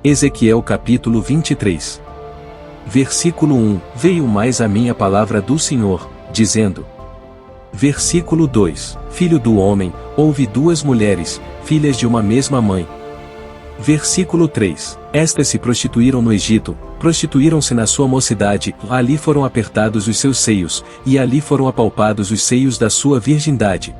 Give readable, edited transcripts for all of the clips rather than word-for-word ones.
Ezequiel capítulo 23. Versículo 1. Veio mais a mim a palavra do Senhor, dizendo. Versículo 2. Filho do homem, houve duas mulheres, filhas de uma mesma mãe. Versículo 3. Estas se prostituíram no Egito, prostituíram-se na sua mocidade, ali foram apertados os seus seios, e ali foram apalpados os seios da sua virgindade.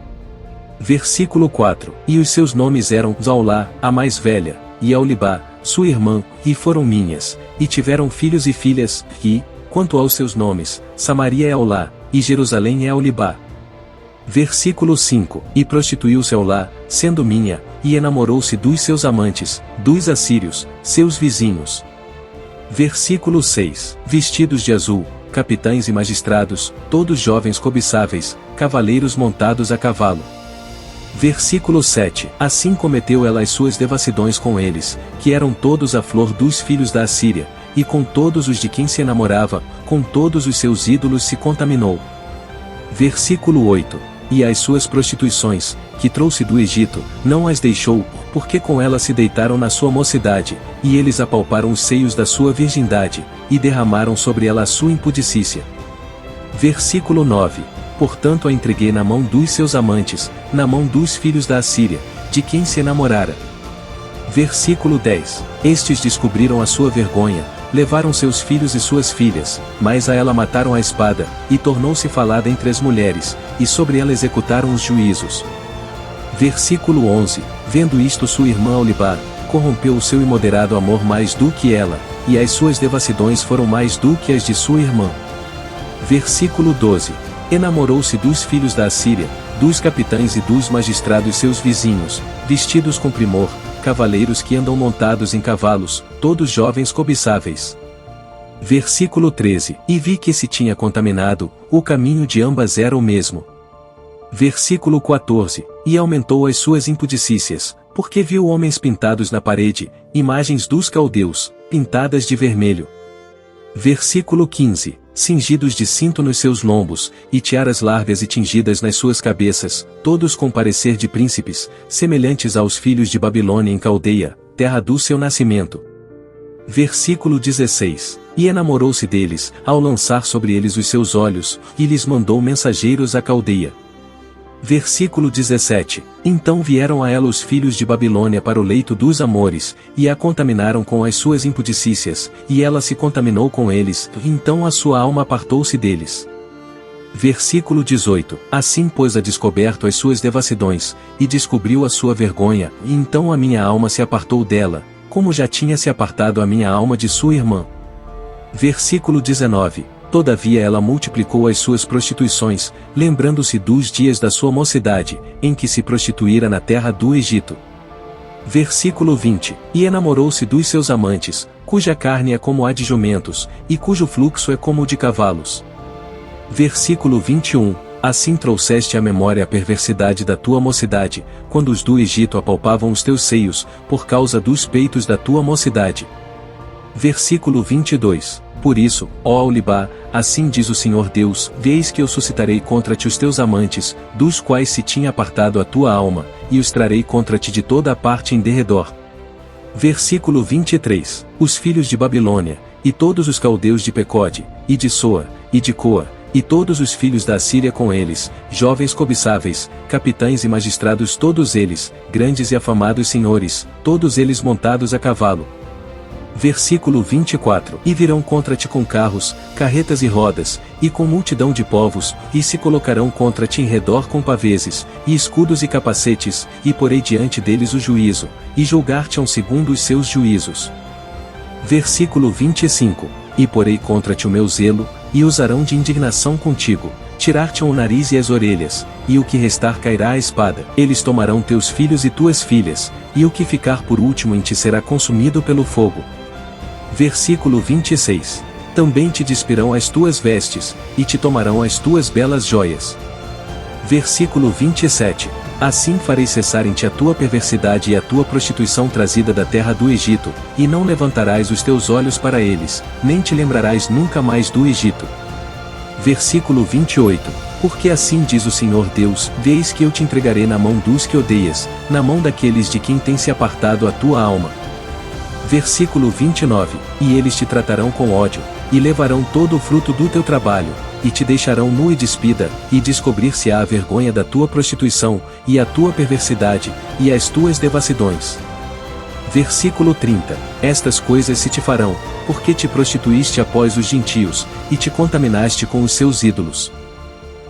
Versículo 4. E os seus nomes eram Zaulá, a mais velha, e Aholibá, sua irmã, e foram minhas, e tiveram filhos e filhas, e, quanto aos seus nomes, Samaria é Aholá, e Jerusalém é Aholibá. Versículo 5. E prostituiu-se Aholá, sendo minha, e enamorou-se dos seus amantes, dos assírios, seus vizinhos. Versículo 6. Vestidos de azul, capitães e magistrados, todos jovens cobiçáveis, cavaleiros montados a cavalo. Versículo 7. Assim cometeu ela as suas devassidões com eles, que eram todos a flor dos filhos da Assíria, e com todos os de quem se enamorava, com todos os seus ídolos se contaminou. Versículo 8. E as suas prostituições, que trouxe do Egito, não as deixou, porque com ela se deitaram na sua mocidade, e eles apalparam os seios da sua virgindade, e derramaram sobre ela a sua impudicícia. Versículo 9. Portanto a entreguei na mão dos seus amantes, na mão dos filhos da Assíria, de quem se enamorara. Versículo 10. Estes descobriram a sua vergonha, levaram seus filhos e suas filhas, mas a ela mataram a espada, e tornou-se falada entre as mulheres, e sobre ela executaram os juízos. Versículo 11. Vendo isto sua irmã Aholibá, corrompeu o seu imoderado amor mais do que ela, e as suas devassidões foram mais do que as de sua irmã. Versículo 12. Enamorou-se dos filhos da Assíria, dos capitães e dos magistrados seus vizinhos, vestidos com primor, cavaleiros que andam montados em cavalos, todos jovens cobiçáveis. Versículo 13. E vi que se tinha contaminado, o caminho de ambas era o mesmo. Versículo 14. E aumentou as suas impudicícias, porque viu homens pintados na parede, imagens dos caldeus, pintadas de vermelho. Versículo 15. Cingidos de cinto nos seus lombos, e tiaras largas e tingidas nas suas cabeças, todos com parecer de príncipes, semelhantes aos filhos de Babilônia em Caldeia, terra do seu nascimento. Versículo 16. E enamorou-se deles, ao lançar sobre eles os seus olhos, e lhes mandou mensageiros à Caldeia. Versículo 17. Então vieram a ela os filhos de Babilônia para o leito dos amores, e a contaminaram com as suas impudicícias, e ela se contaminou com eles, então a sua alma apartou-se deles. Versículo 18. Assim pôs a descoberto as suas devassidões, e descobriu a sua vergonha, e então a minha alma se apartou dela, como já tinha se apartado a minha alma de sua irmã. Versículo 19. Todavia ela multiplicou as suas prostituições, lembrando-se dos dias da sua mocidade, em que se prostituíra na terra do Egito. Versículo 20. E enamorou-se dos seus amantes, cuja carne é como a de jumentos, e cujo fluxo é como o de cavalos. Versículo 21. Assim trouxeste à memória a perversidade da tua mocidade, quando os do Egito apalpavam os teus seios, por causa dos peitos da tua mocidade. Versículo 22. Por isso, ó Aholibá, assim diz o Senhor Deus, eis que eu suscitarei contra ti os teus amantes, dos quais se tinha apartado a tua alma, e os trarei contra ti de toda a parte em derredor. Versículo 23. Os filhos de Babilônia, e todos os caldeus de Pecode, e de Soa, e de Coa, e todos os filhos da Assíria com eles, jovens cobiçáveis, capitães e magistrados todos eles, grandes e afamados senhores, todos eles montados a cavalo. Versículo 24. E virão contra ti com carros, carretas e rodas, e com multidão de povos, e se colocarão contra ti em redor com paveses, e escudos e capacetes, e porei diante deles o juízo, e julgar-te-ão segundo os seus juízos. Versículo 25. E porei contra ti o meu zelo, e usarão de indignação contigo, tirar-te-ão o nariz e as orelhas, e o que restar cairá à espada. Eles tomarão teus filhos e tuas filhas, e o que ficar por último em ti será consumido pelo fogo. Versículo 26. Também te despirão as tuas vestes, e te tomarão as tuas belas joias. Versículo 27. Assim farei cessar em ti a tua perversidade e a tua prostituição trazida da terra do Egito, e não levantarás os teus olhos para eles, nem te lembrarás nunca mais do Egito. Versículo 28. Porque assim diz o Senhor Deus, eis que eu te entregarei na mão dos que odeias, na mão daqueles de quem tem se apartado a tua alma. Versículo 29, e eles te tratarão com ódio, e levarão todo o fruto do teu trabalho, e te deixarão nu e despida, e descobrir-se-á a vergonha da tua prostituição, e a tua perversidade, e as tuas devassidões. Versículo 30, estas coisas se te farão, porque te prostituíste após os gentios, e te contaminaste com os seus ídolos.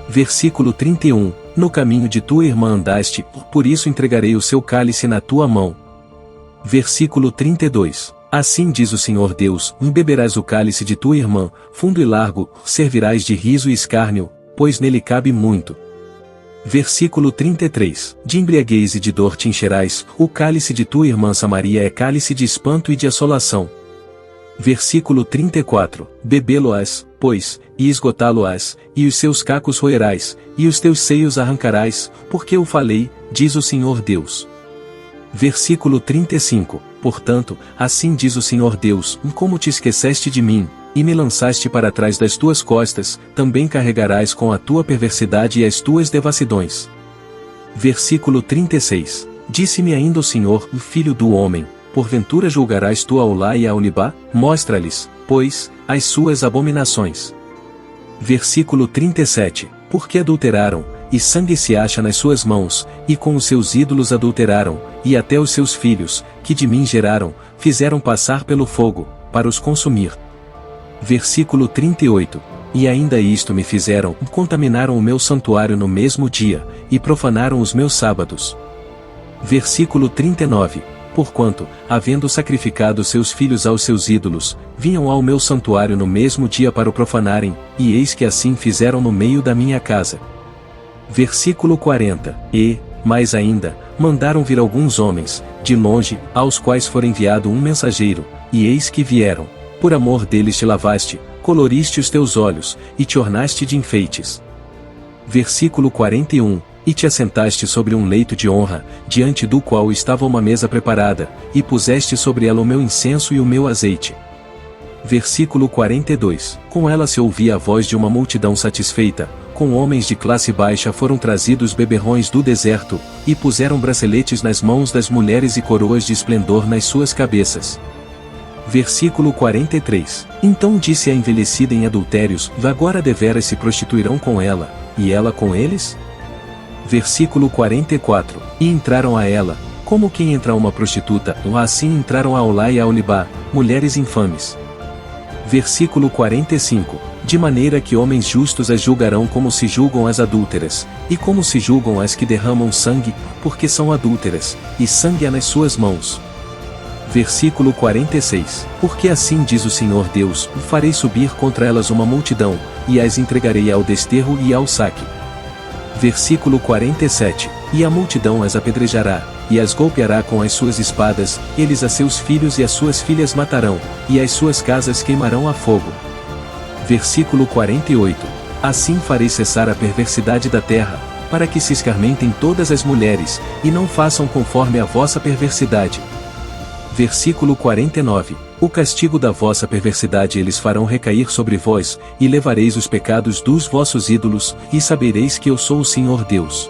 Versículo 31, no caminho de tua irmã andaste, por isso entregarei o seu cálice na tua mão. Versículo 32, assim diz o Senhor Deus, beberás o cálice de tua irmã, fundo e largo, servirás de riso e escárnio, pois nele cabe muito. Versículo 33, de embriaguez e de dor te encherás, o cálice de tua irmã Samaria é cálice de espanto e de assolação. Versículo 34, bebê-lo-ás, pois, e esgotá-lo-ás, e os seus cacos roerás, e os teus seios arrancarás, porque eu falei, diz o Senhor Deus. Versículo 35, portanto, assim diz o Senhor Deus, como te esqueceste de mim, e me lançaste para trás das tuas costas, também carregarás com a tua perversidade e as tuas devassidões. Versículo 36, disse-me ainda o Senhor, filho do homem, porventura julgarás tu a Olá e a Onibá? Mostra-lhes, pois, as suas abominações. Versículo 37, porque adulteraram, e sangue se acha nas suas mãos, e com os seus ídolos adulteraram, e até os seus filhos, que de mim geraram, fizeram passar pelo fogo, para os consumir. Versículo 38, e ainda isto me fizeram, contaminaram o meu santuário no mesmo dia, e profanaram os meus sábados. Versículo 39, porquanto, havendo sacrificado seus filhos aos seus ídolos, vinham ao meu santuário no mesmo dia para o profanarem, e eis que assim fizeram no meio da minha casa. Versículo 40, e, mais ainda, mandaram vir alguns homens, de longe, aos quais for enviado um mensageiro, e eis que vieram. Por amor deles te lavaste, coloriste os teus olhos, e te ornaste de enfeites. Versículo 41, e te assentaste sobre um leito de honra, diante do qual estava uma mesa preparada, e puseste sobre ela o meu incenso e o meu azeite. Versículo 42, com ela se ouvia a voz de uma multidão satisfeita, com homens de classe baixa foram trazidos beberrões do deserto, e puseram braceletes nas mãos das mulheres e coroas de esplendor nas suas cabeças. Versículo 43, então disse a envelhecida em adultérios, agora deveras se prostituirão com ela, e ela com eles? Versículo 44, e entraram a ela, como quem entra a uma prostituta, assim entraram a Olá e a Onibá, mulheres infames. Versículo 45, de maneira que homens justos as julgarão como se julgam as adúlteras, e como se julgam as que derramam sangue, porque são adúlteras, e sangue há nas suas mãos. Versículo 46, porque assim diz o Senhor Deus, farei subir contra elas uma multidão, e as entregarei ao desterro e ao saque. Versículo 47, e a multidão as apedrejará, e as golpeará com as suas espadas, eles a seus filhos e as suas filhas matarão, e as suas casas queimarão a fogo. Versículo 48, assim farei cessar a perversidade da terra, para que se escarmentem todas as mulheres, e não façam conforme a vossa perversidade. Versículo 49, o castigo da vossa perversidade eles farão recair sobre vós, e levareis os pecados dos vossos ídolos, e sabereis que eu sou o Senhor Deus.